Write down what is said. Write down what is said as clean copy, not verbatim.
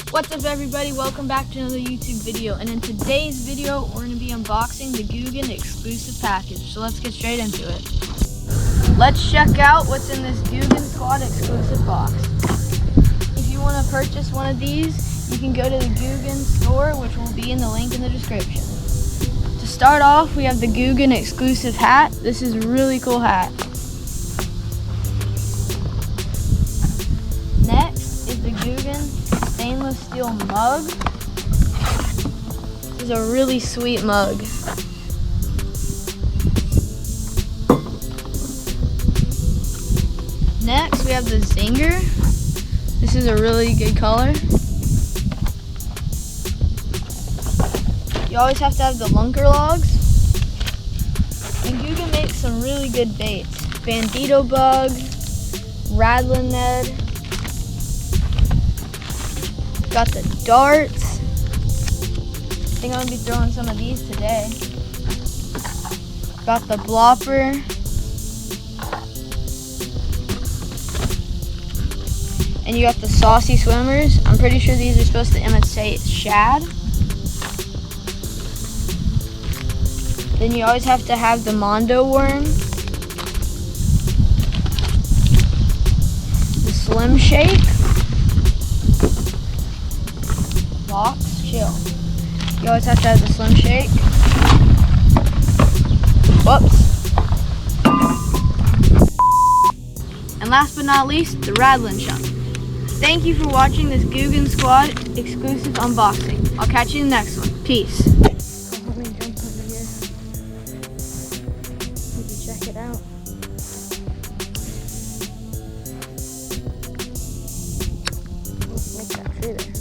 What's up everybody, welcome back to another YouTube video, and in today's video we're going to be unboxing the Googan exclusive package, so let's get straight into it. Let's check out what's in this Googan Squad exclusive box. If you want to purchase one of these, you can go to the Googan store, which will be in the link in the description. To start off, we have the Googan exclusive hat. This is a really cool hat. Next is the Googan stainless steel mug. This is a really sweet mug. Next we have the Zinger. This is a really good color. You always have to have the lunker logs. And Googan makes some really good baits. Bandito bug, rattling Ned. Got the darts. I think I'm gonna be throwing some of these today. Got the blopper. And you got the saucy swimmers. I'm pretty sure these are supposed to imitate shad. Then you always have to have the Mondo worm. The Slim Shake. Box chill. You always have to have the Slim Shake. Whoops. And last but not least, the Rattling Chunk. Thank you for watching this Googan Squad exclusive unboxing. I'll catch you in the next one. Peace. Let me jump over here. Maybe check it out. Make that through there.